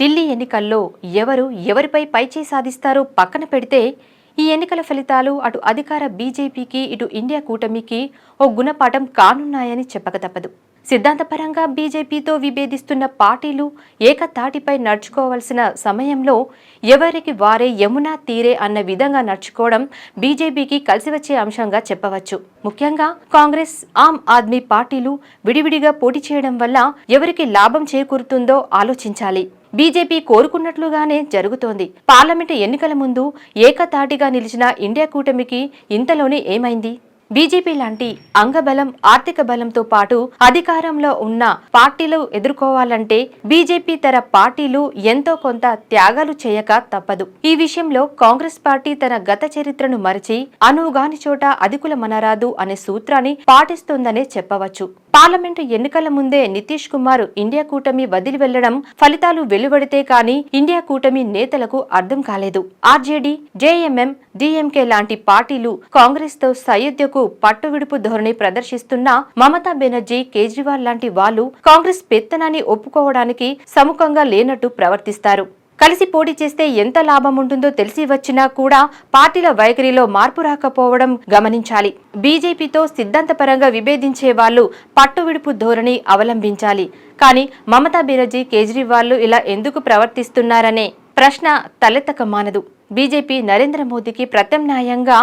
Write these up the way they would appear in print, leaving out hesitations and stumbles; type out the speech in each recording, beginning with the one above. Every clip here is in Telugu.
ఢిల్లీ ఎన్నికల్లో ఎవరిపై పైచేయి సాధిస్తారో పక్కన పెడితే ఈ ఎన్నికల ఫలితాలు అటు అధికార బీజేపీకి ఇటు ఇండియా కూటమికి ఓ గుణపాఠం కానున్నాయని చెప్పక తప్పదు. సిద్ధాంతపరంగా బీజేపీతో విభేదిస్తున్న పార్టీలు ఏకతాటిపై నడుచుకోవాల్సిన సమయంలో ఎవరికి వారే యమునా తీరే అన్న విధంగా నడుచుకోవడం బీజేపీకి కలిసివచ్చే అంశంగా చెప్పవచ్చు. ముఖ్యంగా కాంగ్రెస్, ఆమ్ ఆద్మీ పార్టీలు విడివిడిగా పోటీ చేయడం వల్ల ఎవరికి లాభం చేకూరుతుందో ఆలోచించాలి. బీజేపీ కోరుకున్నట్లుగానే జరుగుతోంది. పార్లమెంటు ఎన్నికల ముందు ఏకతాటిగా నిలిచిన ఇండియా కూటమికి ఇంతలోనే ఏమైంది? బీజేపీ లాంటి అంగబలం, ఆర్థిక బలంతో పాటు అధికారంలో ఉన్న పార్టీలు ఎదుర్కోవాలంటే బీజేపీ తర పార్టీలు ఎంతో కొంత త్యాగాలు చేయక తప్పదు. ఈ విషయంలో కాంగ్రెస్ పార్టీ తన గత చరిత్రను మరిచి అనువుగాని చోట అధికుల మనరాదు అనే సూత్రాన్ని పాటిస్తోందనే చెప్పవచ్చు. పార్లమెంటు ఎన్నికల ముందే నితీష్ కుమార్ ఇండియా కూటమి వదిలి వెళ్లడం ఫలితాలు వెలువడితే కానీ ఇండియా కూటమి నేతలకు అర్థం కాలేదు. ఆర్జేడీ, జేఎంఎం, డీఎంకే లాంటి పార్టీలు కాంగ్రెస్ తో సయోధ్యకు పట్టువిడుపు ధోరణి ప్రదర్శిస్తున్నా మమతా బెనర్జీ, కేజ్రీవాల్ లాంటి వాళ్లు కాంగ్రెస్ పెత్తనాన్ని ఒప్పుకోవడానికి సముఖంగా లేనట్టు ప్రవర్తిస్తారు. కలిసి పోటీ చేస్తే ఎంత లాభం ఉంటుందో తెలిసి వచ్చినా కూడా పార్టీల వైఖరిలో మార్పు రాకపోవడం గమనించాలి. బీజేపీతో సిద్ధాంతపరంగా విభేదించే వాళ్లు పట్టువిడుపు ధోరణి అవలంబించాలి. కానీ మమతా బెనర్జీ, కేజ్రీవాల్ ఇలా ఎందుకు ప్రవర్తిస్తున్నారనే ప్రశ్న తలెత్తక మానదు. బీజేపీ నరేంద్ర మోదీకి ప్రత్యామ్నాయంగా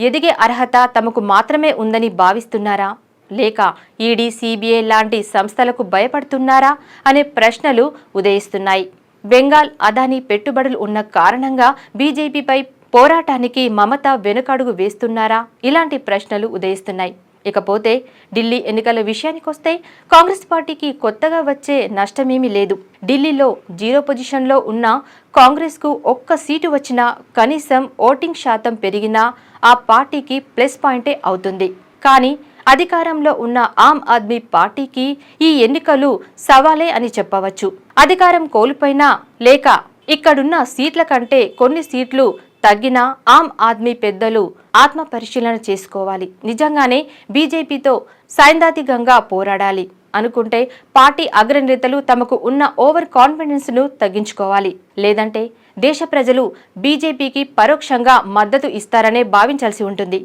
ఎదిగే అర్హత తమకు మాత్రమే ఉందని భావిస్తున్నారా? లేక ఈడీ, సిబిఐ లాంటి సంస్థలకు భయపడుతున్నారా అనే ప్రశ్నలు ఉదయిస్తున్నాయి. బెంగాల్, అదానీ పెట్టుబడులు ఉన్న కారణంగా బీజేపీపై పోరాటానికి మమత వెనుకడుగు వేస్తున్నారా? ఇలాంటి ప్రశ్నలు ఉదయిస్తున్నాయి. ఇకపోతే ఢిల్లీ ఎన్నికల విషయానికొస్తే కాంగ్రెస్ పార్టీకి కొత్తగా వచ్చే నష్టమేమీ లేదు. ఢిల్లీలో 0 పొజిషన్లో ఉన్న కాంగ్రెస్ కు ఒక్క సీటు వచ్చినా, కనీసం ఓటింగ్ శాతం పెరిగినా ఆ పార్టీకి ప్లస్ పాయింటే అవుతుంది. కానీ అధికారంలో ఉన్న ఆమ్ ఆద్మీ పార్టీకి ఈ ఎన్నికలు సవాలే అని చెప్పవచ్చు. అధికారం కోల్పోయినా లేక ఇక్కడున్న సీట్ల కంటే కొన్ని సీట్లు తగ్గినా ఆమ్ ఆద్మీ పెద్దలు ఆత్మ పరిశీలన చేసుకోవాలి. నిజంగానే బీజేపీతో సైద్ధాంతికంగా పోరాడాలి అనుకుంటే పార్టీ అగ్రనేతలు తమకు ఉన్న ఓవర్ కాన్ఫిడెన్స్ ను తగ్గించుకోవాలి. లేదంటే దేశ ప్రజలు బీజేపీకి పరోక్షంగా మద్దతు ఇస్తారనే భావించాల్సి ఉంటుంది.